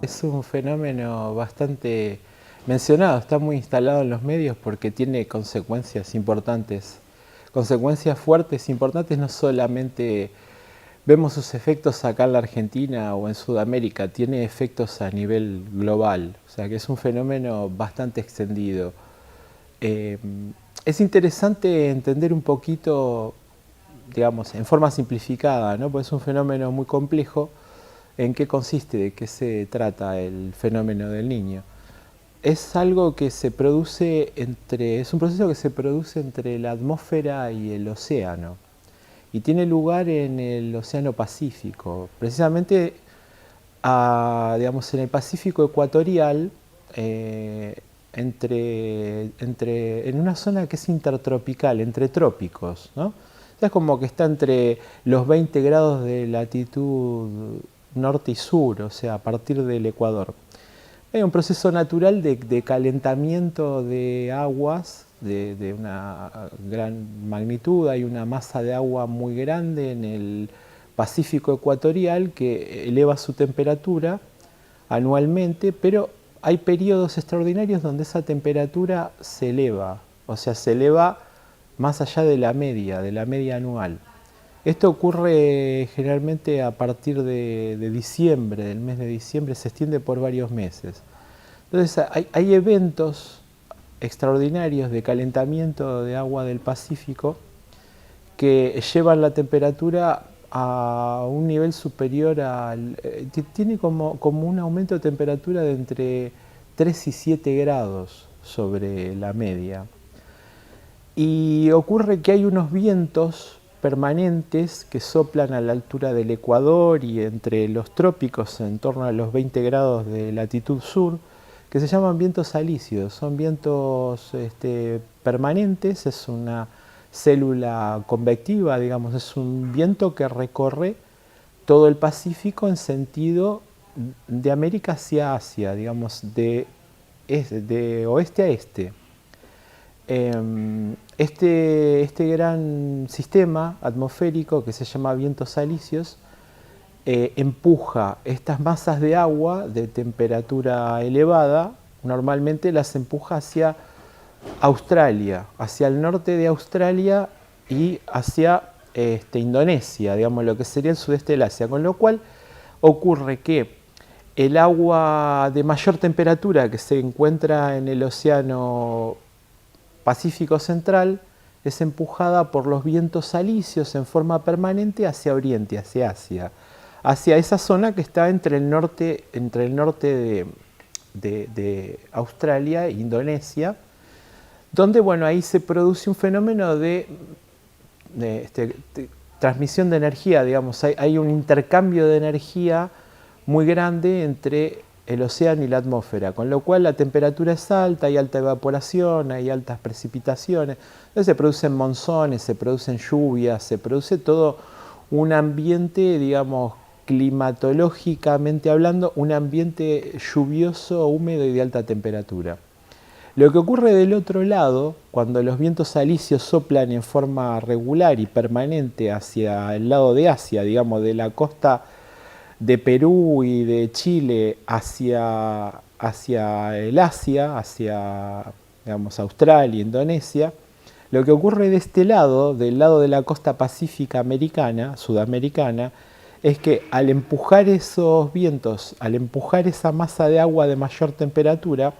Es un fenómeno bastante mencionado, está muy instalado en los medios porque tiene consecuencias importantes, consecuencias fuertes, importantes. No solamente vemos sus efectos acá en la Argentina o en Sudamérica, tiene efectos a nivel global, o sea que es un fenómeno bastante extendido. Eh, es interesante entender un poquito, digamos, en forma simplificada, ¿no? Porque es un fenómeno muy complejo. ¿En qué consiste? ¿De qué se trata el fenómeno del niño? Es algo que se produce es un proceso que se produce entre la atmósfera y el océano. Y tiene lugar en el Océano Pacífico. Precisamente, digamos, en el Pacífico ecuatorial, en una zona que es intertropical, entre trópicos, ¿no? O sea, es como que está entre los 20 grados de latitud norte y sur, o sea, a partir del Ecuador. Hay un proceso natural de calentamiento de aguas de una gran magnitud. Hay una masa de agua muy grande en el Pacífico ecuatorial que eleva su temperatura anualmente, pero hay periodos extraordinarios donde esa temperatura se eleva, o sea, se eleva más allá de la media anual. Esto ocurre generalmente a partir de diciembre, del mes de diciembre, se extiende por varios meses. Entonces hay eventos extraordinarios de calentamiento de agua del Pacífico que llevan la temperatura a un nivel superior al... tiene como un aumento de temperatura de entre 3 y 7 grados sobre la media. Y ocurre que hay unos vientos permanentes que soplan a la altura del Ecuador y entre los trópicos en torno a los 20 grados de latitud sur, que se llaman vientos alisios. Son vientos permanentes, es una célula convectiva, digamos, es un viento que recorre todo el Pacífico en sentido de América hacia Asia, digamos, de oeste a este. Este gran sistema atmosférico que se llama vientos alisios empuja estas masas de agua de temperatura elevada, normalmente las empuja hacia Australia, hacia el norte de Australia y hacia Indonesia, digamos lo que sería el sudeste del Asia, con lo cual ocurre que el agua de mayor temperatura que se encuentra en el océano Pacífico Central es empujada por los vientos alisios en forma permanente hacia Oriente, hacia Asia, hacia esa zona que está entre el norte de Australia e Indonesia, donde bueno, ahí se produce un fenómeno de transmisión de energía, digamos, hay un intercambio de energía muy grande entre el océano y la atmósfera, con lo cual la temperatura es alta, hay alta evaporación, hay altas precipitaciones, entonces se producen monzones, se producen lluvias, se produce todo un ambiente, digamos, climatológicamente hablando, un ambiente lluvioso, húmedo y de alta temperatura. Lo que ocurre del otro lado, cuando los vientos alisios soplan en forma regular y permanente hacia el lado de Asia, digamos, de la costa de Perú y de Chile hacia el Asia, hacia, digamos, Australia, Indonesia, lo que ocurre de este lado, del lado de la costa pacífica americana, sudamericana, es que al empujar esos vientos, al empujar esa masa de agua de mayor temperatura,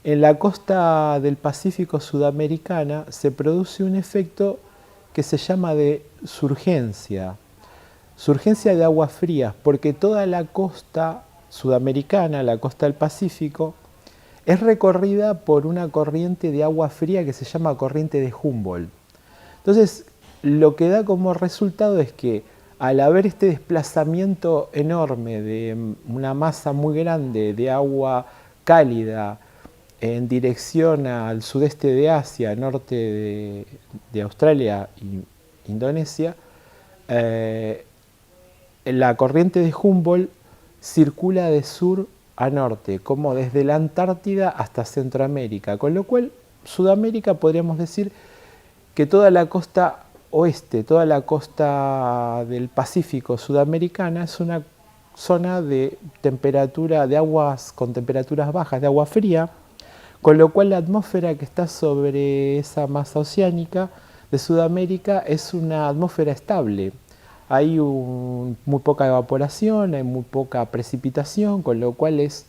en la costa del Pacífico sudamericana se produce un efecto que se llama de surgencia de aguas frías, porque toda la costa sudamericana, la costa del Pacífico, es recorrida por una corriente de agua fría que se llama corriente de Humboldt. Entonces, lo que da como resultado es que al haber este desplazamiento enorme de una masa muy grande de agua cálida en dirección al sudeste de Asia, norte de Australia e Indonesia, la corriente de Humboldt circula de sur a norte, como desde la Antártida hasta Centroamérica, con lo cual Sudamérica podríamos decir que toda la costa oeste, toda la costa del Pacífico sudamericana es una zona de temperatura, de aguas con temperaturas bajas, de agua fría, con lo cual la atmósfera que está sobre esa masa oceánica de Sudamérica es una atmósfera estable. Hay muy poca evaporación, hay muy poca precipitación, con lo cual es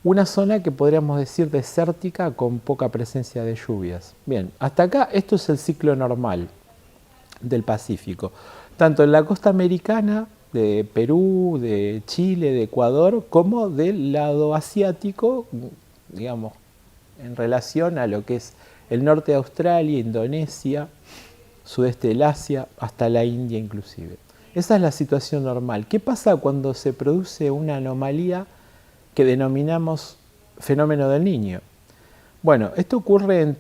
una zona que podríamos decir desértica con poca presencia de lluvias. Bien, hasta acá esto es el ciclo normal del Pacífico, tanto en la costa americana de Perú, de Chile, de Ecuador, como del lado asiático, digamos, en relación a lo que es el norte de Australia, Indonesia, sudeste del Asia, hasta la India inclusive. Esa es la situación normal. ¿Qué pasa cuando se produce una anomalía que denominamos fenómeno del Niño? Bueno, esto ocurre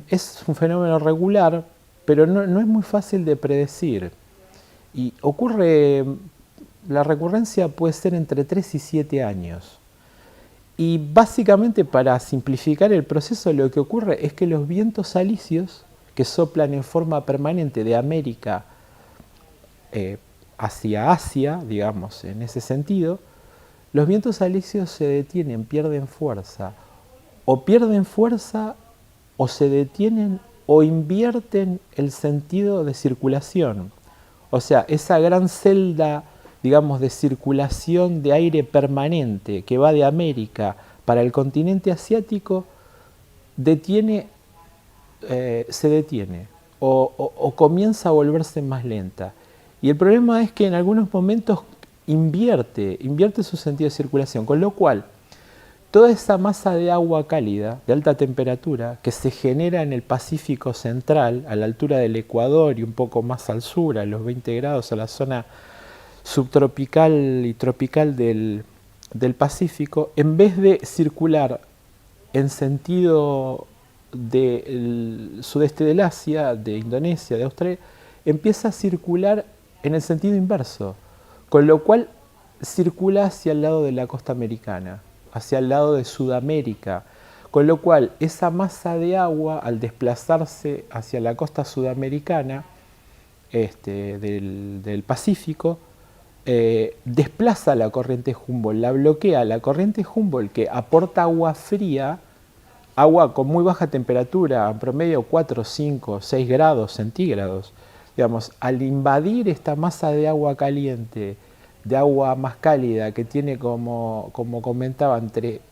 es un fenómeno regular, pero no es muy fácil de predecir. Y la recurrencia puede ser entre 3 y 7 años. Y básicamente, para simplificar el proceso, lo que ocurre es que los vientos alisios, que soplan en forma permanente de América hacia Asia, digamos, en ese sentido, los vientos alisios se detienen, pierden fuerza, o se detienen o invierten el sentido de circulación. O sea, esa gran celda, digamos, de circulación de aire permanente que va de América para el continente asiático, se detiene o comienza a volverse más lenta. Y el problema es que en algunos momentos invierte su sentido de circulación, con lo cual toda esa masa de agua cálida, de alta temperatura, que se genera en el Pacífico Central, a la altura del Ecuador y un poco más al sur, a los 20 grados, a la zona subtropical y tropical del Pacífico, en vez de circular en sentido del sudeste del Asia, de Indonesia, de Australia, empieza a circular en el sentido inverso, con lo cual circula hacia el lado de la costa americana, hacia el lado de Sudamérica, con lo cual esa masa de agua, al desplazarse hacia la costa sudamericana del Pacífico, desplaza la corriente Humboldt, la bloquea. La corriente Humboldt, que aporta agua fría, agua con muy baja temperatura, en promedio 4, 5, 6 grados centígrados, digamos, al invadir esta masa de agua caliente, de agua más cálida, que tiene, como comentaba, entre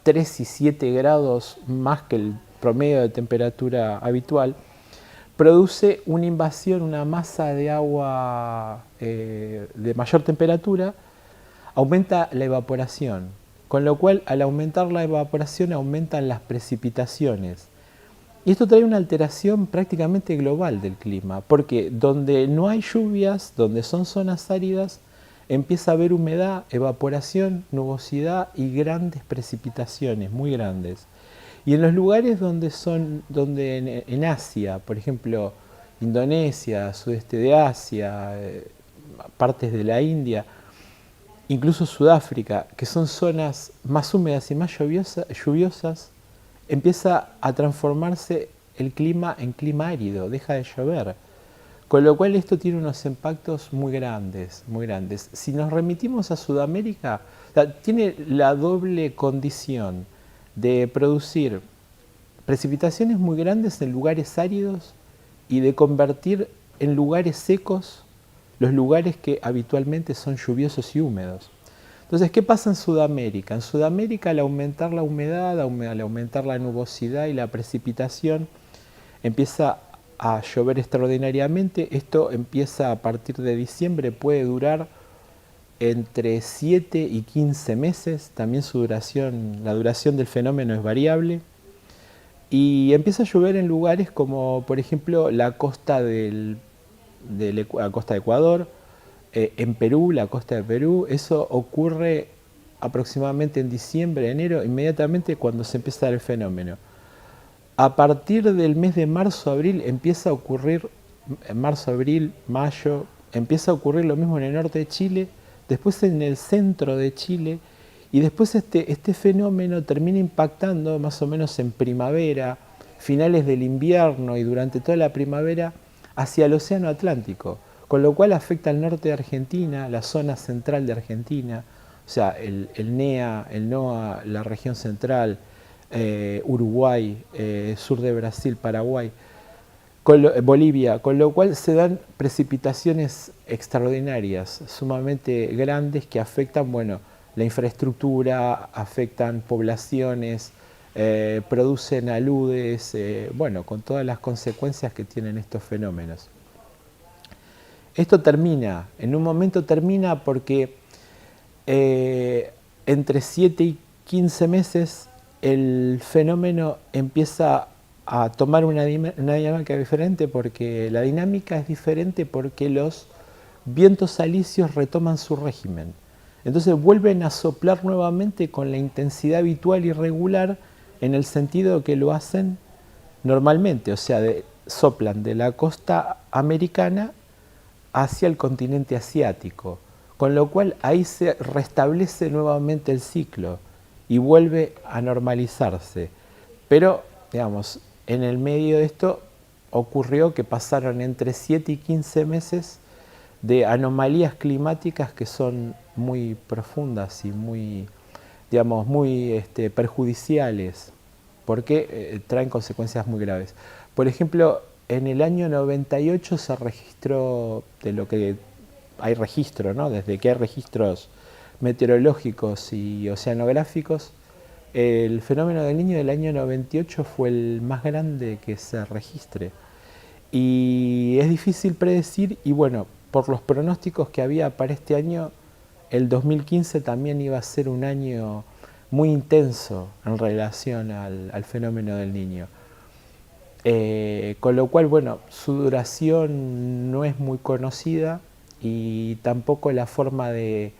3 y 7 grados más que el promedio de temperatura habitual, produce una invasión, una masa de agua de mayor temperatura, aumenta la evaporación, con lo cual al aumentar la evaporación aumentan las precipitaciones. Y esto trae una alteración prácticamente global del clima, porque donde no hay lluvias, donde son zonas áridas, empieza a haber humedad, evaporación, nubosidad y grandes precipitaciones, muy grandes. Y en los lugares donde en Asia, por ejemplo, Indonesia, sudeste de Asia, partes de la India, incluso Sudáfrica, que son zonas más húmedas y más lluviosas, empieza a transformarse el clima en clima árido, deja de llover. Con lo cual esto tiene unos impactos muy grandes, muy grandes. Si nos remitimos a Sudamérica, tiene la doble condición de producir precipitaciones muy grandes en lugares áridos y de convertir en lugares secos los lugares que habitualmente son lluviosos y húmedos. Entonces, ¿qué pasa en Sudamérica? En Sudamérica, al aumentar la humedad, al aumentar la nubosidad y la precipitación, empieza a llover extraordinariamente. Esto empieza a partir de diciembre, puede durar entre 7 y 15 meses, también la duración del fenómeno es variable, y empieza a llover en lugares como, por ejemplo, la costa de Ecuador, en Perú, la costa de Perú. Eso ocurre aproximadamente en diciembre, enero, inmediatamente cuando se empieza a dar el fenómeno. A partir del mes de marzo-abril empieza a ocurrir, marzo-abril, mayo, empieza a ocurrir lo mismo en el norte de Chile, después en el centro de Chile, y después este fenómeno termina impactando más o menos en primavera, finales del invierno y durante toda la primavera, hacia el océano Atlántico, con lo cual afecta al norte de Argentina, la zona central de Argentina, o sea, el NEA, el NOA, la región central, Uruguay, sur de Brasil, Paraguay, Bolivia, con lo cual se dan precipitaciones extraordinarias, sumamente grandes que afectan, bueno, la infraestructura, afectan poblaciones, producen aludes, bueno, con todas las consecuencias que tienen estos fenómenos. Esto termina, en un momento termina porque entre 7 y 15 meses el fenómeno empieza a tomar una dinámica diferente, porque la dinámica es diferente porque los vientos alisios retoman su régimen. Entonces vuelven a soplar nuevamente con la intensidad habitual y regular, en el sentido que lo hacen normalmente, o sea, soplan de la costa americana hacia el continente asiático, con lo cual ahí se restablece nuevamente el ciclo y vuelve a normalizarse. Pero, digamos, en el medio de esto ocurrió que pasaron entre 7 y 15 meses de anomalías climáticas que son muy profundas y muy, digamos, muy perjudiciales, porque traen consecuencias muy graves. Por ejemplo, en el año 98 se registró, de lo que hay registro, ¿no? Desde que hay registros meteorológicos y oceanográficos, el fenómeno del Niño del año 98 fue el más grande que se registre. Y es difícil predecir, y bueno, por los pronósticos que había para este año, el 2015 también iba a ser un año muy intenso en relación al fenómeno del Niño. Con lo cual, bueno, su duración no es muy conocida y tampoco la forma de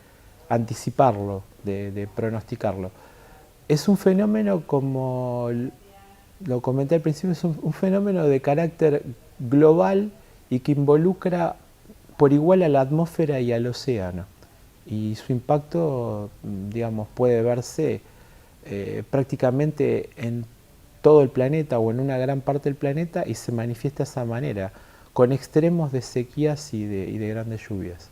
anticiparlo, de pronosticarlo. Es un fenómeno, como lo comenté al principio, es un fenómeno de carácter global y que involucra por igual a la atmósfera y al océano. Y su impacto, digamos, puede verse prácticamente en todo el planeta o en una gran parte del planeta, y se manifiesta de esa manera, con extremos de sequías y de grandes lluvias.